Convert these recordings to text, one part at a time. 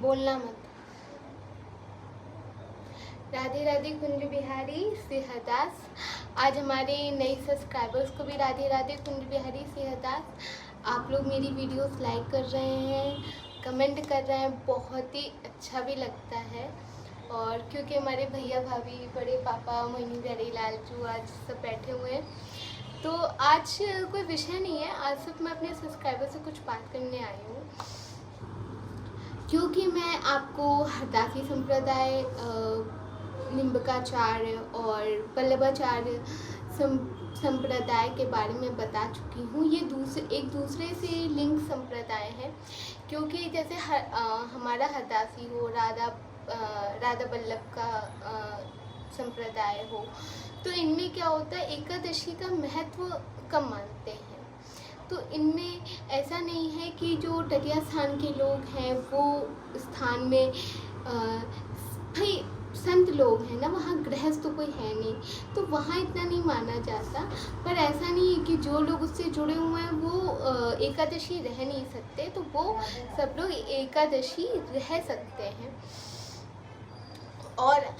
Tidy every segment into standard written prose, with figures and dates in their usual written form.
बोलना मत। राधे राधे कुंज बिहारी सिंहदास। आज हमारे नए सब्सक्राइबर्स को भी राधे राधे कुंज बिहारी सिंहदास। आप लोग मेरी वीडियोस लाइक कर रहे हैं, कमेंट कर रहे हैं, बहुत ही अच्छा भी लगता है। और क्योंकि हमारे भैया भाभी, बड़े पापा, मोहिनी बिहारी, लालचू आज सब बैठे हुए हैं, तो आज कोई विषय नहीं है। आज सिर्फ मैं अपने सब्सक्राइबर से कुछ बात करने आई हूँ, क्योंकि मैं आपको हरदासी संप्रदाय, निम्बकाचार्य और वल्लभाचार्य संप्रदाय के बारे में बता चुकी हूँ। ये एक दूसरे से लिंक संप्रदाय है, क्योंकि जैसे हमारा हरदासी हो, राधा वल्लभ का संप्रदाय हो, तो इनमें क्या होता है, एकादशी का महत्व कम मानते हैं। तो इनमें ऐसा नहीं है कि जो टटिया स्थान के लोग हैं वो स्थान में भाई संत लोग हैं ना, वहाँ गृहस्थ तो कोई है नहीं, तो वहाँ इतना नहीं माना जाता। पर ऐसा नहीं है कि जो लोग उससे जुड़े हुए हैं वो एकादशी रह नहीं सकते, तो वो सब लोग एकादशी रह सकते हैं। और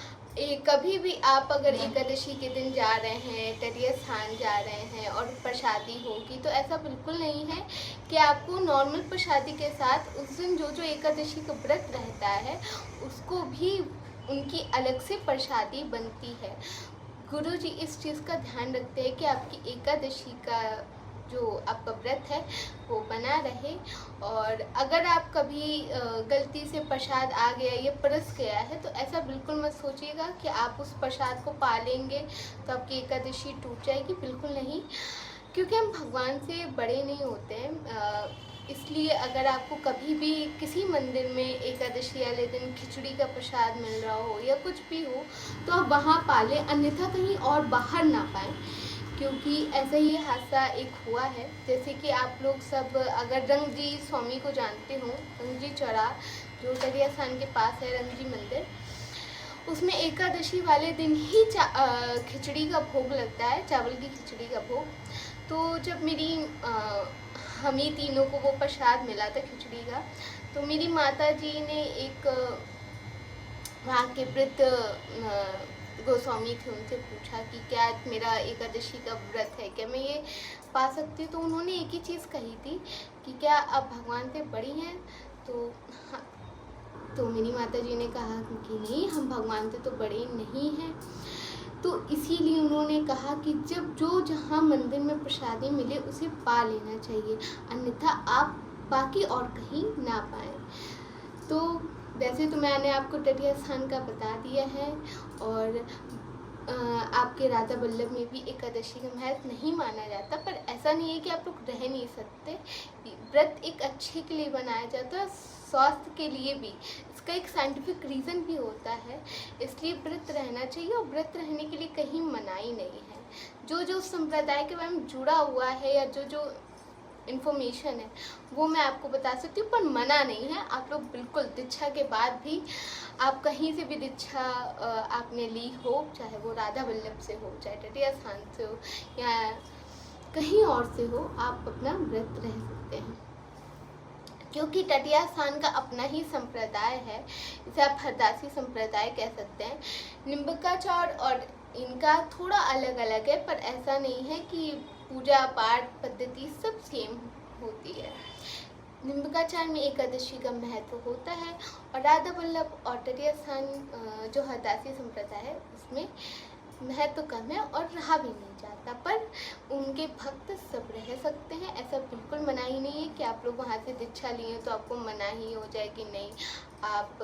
कभी भी आप अगर एकादशी के दिन जा रहे हैं, तटीय स्थान जा रहे हैं और प्रसादी होगी, तो ऐसा बिल्कुल नहीं है कि आपको नॉर्मल प्रसादी के साथ उस दिन जो एकादशी का व्रत रहता है उसको भी उनकी अलग से प्रसादी बनती है। गुरु जी इस चीज़ का ध्यान रखते हैं कि आपकी एकादशी का जो आपका व्रत है वो बना रहे। और अगर आप कभी गलती से प्रसाद आ गया या परस गया है, तो ऐसा बिल्कुल मत सोचिएगा कि आप उस प्रसाद को पा लेंगे तो आपकी एकादशी टूट जाएगी। बिल्कुल नहीं, क्योंकि हम भगवान से बड़े नहीं होते हैं। इसलिए अगर आपको कभी भी किसी मंदिर में एकादशी वाले दिन खिचड़ी का प्रसाद मिल रहा हो या कुछ भी हो, तो आप वहाँ पा लें, अन्यथा कहीं और बाहर ना पाएँ। क्योंकि ऐसा ही हादसा एक हुआ है। जैसे कि आप लोग सब अगर रंगजी स्वामी को जानते हो, रंगजी चौराहा जो टटिया स्थान के पास है, रंगजी मंदिर, उसमें एकादशी वाले दिन ही खिचड़ी का भोग लगता है, चावल की खिचड़ी का भोग। तो जब हम ही तीनों को वो प्रसाद मिला था खिचड़ी का, तो मेरी माता जी ने एक वहाँ के वृद्ध गोस्वामी थे, उनसे पूछा कि क्या मेरा एकादशी का व्रत है, क्या मैं ये पा सकती हूँ। तो उन्होंने एक ही चीज़ कही थी कि क्या आप भगवान से बड़ी हैं। तो हाँ, तो मेरी माता जी ने कहा कि नहीं, हम भगवान से तो बड़े नहीं हैं। तो इसीलिए उन्होंने कहा कि जब जहाँ मंदिर में प्रसादी मिले उसे पा लेना चाहिए, अन्यथा आप बाकी और कहीं ना पाएँ। तो वैसे तो मैंने आपको टटिया स्थान का बता दिया है, और आपके राधा वल्लभ में भी एकादशी का महत्व नहीं माना जाता। पर ऐसा नहीं है कि आप लोग रह नहीं सकते। व्रत एक अच्छे के लिए बनाया जाता है, स्वास्थ्य के लिए भी। इसका एक साइंटिफिक रीज़न भी होता है, इसलिए व्रत रहना चाहिए। और व्रत रहने के लिए कहीं मनाही नहीं है। जो संप्रदाय के बारे में जुड़ा हुआ है या जो इन्फॉर्मेशन है वो मैं आपको बता सकती हूँ, पर मना नहीं है। आप लोग बिल्कुल दीक्षा के बाद भी, आप कहीं से भी दीक्षा आपने ली हो, चाहे वो राधा वल्लभ से हो, चाहे टटिया स्थान से हो या कहीं और से हो, आप अपना व्रत रह सकते हैं। क्योंकि टटिया स्थान का अपना ही संप्रदाय है, इसे आप हरदासी संप्रदाय कह सकते हैं। निम्बकाचार्य और इनका थोड़ा अलग अलग है, पर ऐसा नहीं है कि पूजा पाठ पद्धति सब सेम होती है। निम्बकाचार्य में एकादशी का महत्व होता है, और राधा वल्लभ और टटिया स्थान जो हरदासी संप्रदाय है उसमें महत्व कम है और रहा भी नहीं जाता। पर उनके भक्त सब रह सकते हैं, ऐसा बिल्कुल मना ही नहीं है कि आप लोग वहाँ से दीक्षा लिए तो आपको मना ही हो जाए कि नहीं आप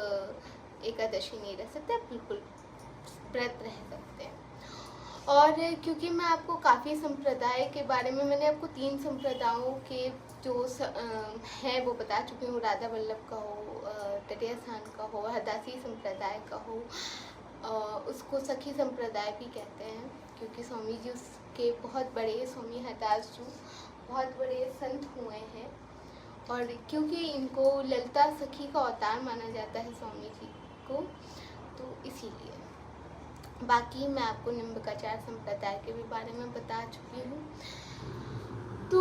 एकादशी नहीं रह सकते, आप बिल्कुल व्रत रह सकते हैं। और क्योंकि मैं आपको काफ़ी संप्रदाय के बारे में, मैंने आपको 3 संप्रदायों के जो हैं वो बता चुकी हूँ, राधा वल्लभ का हो, टटिया स्थान का हो, हरदासी संप्रदाय का हो, उसको सखी संप्रदाय भी कहते हैं, क्योंकि स्वामी जी उसके बहुत बड़े, स्वामी हरदास जी बहुत बड़े संत हुए हैं। और क्योंकि इनको ललिता सखी का अवतार माना जाता है स्वामी जी को, तो इसीलिए। बाकी मैं आपको निम्बकाचार्य संप्रदाय के भी बारे में बता चुकी हूँ। तो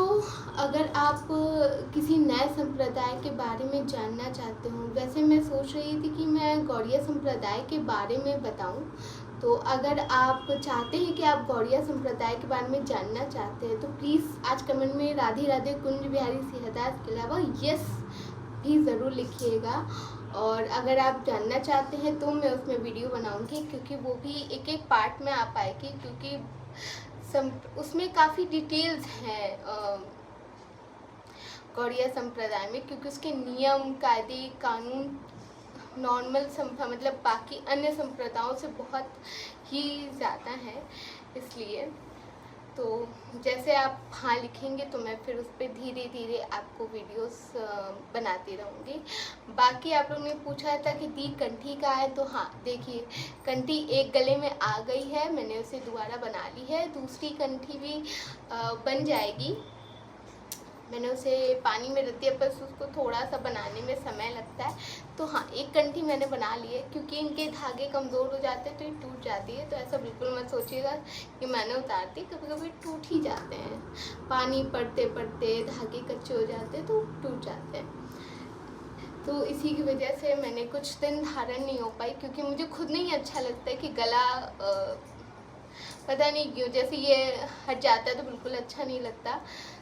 अगर आप किसी नए संप्रदाय के बारे में जानना चाहते हो, वैसे मैं सोच रही थी कि मैं गौड़िया संप्रदाय के बारे में बताऊं। तो अगर आप चाहते हैं कि आप गौड़िया संप्रदाय के बारे में जानना चाहते हैं तो प्लीज़ आज कमेंट में राधे राधे कुंज बिहारी सिंहदास के अलावा यस भी ज़रूर लिखिएगा। और अगर आप जानना चाहते हैं तो मैं उसमें वीडियो बनाऊंगी, क्योंकि वो भी एक एक पार्ट में आ पाएगी, क्योंकि उसमें काफ़ी डिटेल्स हैं गौड़िया संप्रदाय में, क्योंकि उसके नियम कायदे कानून नॉर्मल मतलब बाकी अन्य संप्रदायों से बहुत ही ज़्यादा है। इसलिए तो जैसे आप हाँ लिखेंगे तो मैं फिर उस पर धीरे धीरे आपको वीडियोस बनाती रहूँगी। बाकी आप लोगों ने पूछा था कि दी कंठी का है, तो हाँ देखिए कंठी एक गले में आ गई है, मैंने उसे दोबारा बना ली है। दूसरी कंठी भी बन जाएगी, मैंने उसे पानी में रख दिया, पर उसको थोड़ा सा बनाने में समय लगता है। तो हाँ एक कंठी मैंने बना ली है, क्योंकि इनके धागे कमज़ोर हो जाते हैं तो ये टूट जाती है। तो ऐसा बिल्कुल मत सोचिएगा कि मैंने उतार दी, कभी कभी टूट ही जाते हैं, पानी पड़ते पड़ते धागे कच्चे हो जाते हैं तो टूट जाते हैं। तो इसी की वजह से मैंने कुछ दिन धारण नहीं हो पाई, क्योंकि मुझे खुद नहीं अच्छा लगता है कि गला पता नहीं क्यों जैसे ये हट जाता है तो बिल्कुल अच्छा नहीं लगता।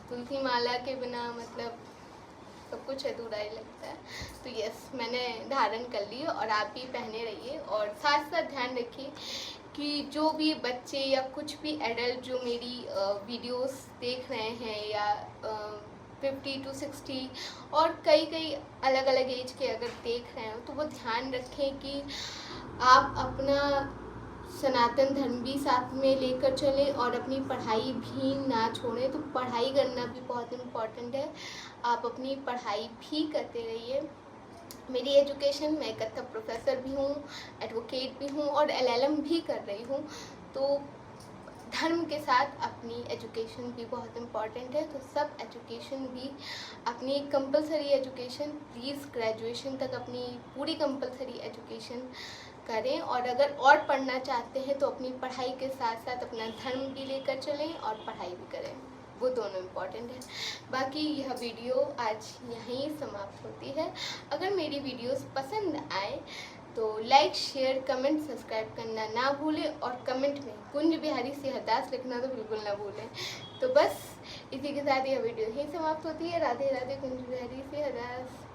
तुलसी माला के बिना मतलब सब कुछ अधूरा ही लगता है। तो यस मैंने धारण कर ली और आप भी पहने रहिए। और साथ साथ ध्यान रखिए कि जो भी बच्चे या कुछ भी एडल्ट जो मेरी वीडियोस देख रहे हैं या 50 to 60 और कई अलग अलग एज के अगर देख रहे हो, तो वो ध्यान रखें कि आप अपना सनातन धर्म भी साथ में लेकर चलें और अपनी पढ़ाई भी ना छोड़ें। तो पढ़ाई करना भी बहुत इम्पॉर्टेंट है, आप अपनी पढ़ाई भी करते रहिए। मेरी एजुकेशन, मैं कथक प्रोफेसर भी हूँ, एडवोकेट भी हूँ और LLM भी कर रही हूँ। तो धर्म के साथ अपनी एजुकेशन भी बहुत इम्पॉर्टेंट है। तो सब एजुकेशन भी अपनी कंपलसरी एजुकेशन, प्लीज़ ग्रेजुएशन तक अपनी पूरी कंपलसरी एजुकेशन करें। और अगर और पढ़ना चाहते हैं तो अपनी पढ़ाई के साथ साथ अपना धर्म भी लेकर चलें और पढ़ाई भी करें, वो दोनों इम्पॉर्टेंट है। बाकी यह वीडियो आज यहीं समाप्त होती है। अगर मेरी वीडियोस पसंद आए तो लाइक शेयर कमेंट सब्सक्राइब करना ना भूलें, और कमेंट में कुंज बिहारी सिंहदास लिखना तो बिल्कुल ना भूलें। तो बस इसी के साथ यह वीडियो यहीं समाप्त होती है। राधे राधे कुंज बिहारी सिंहदास।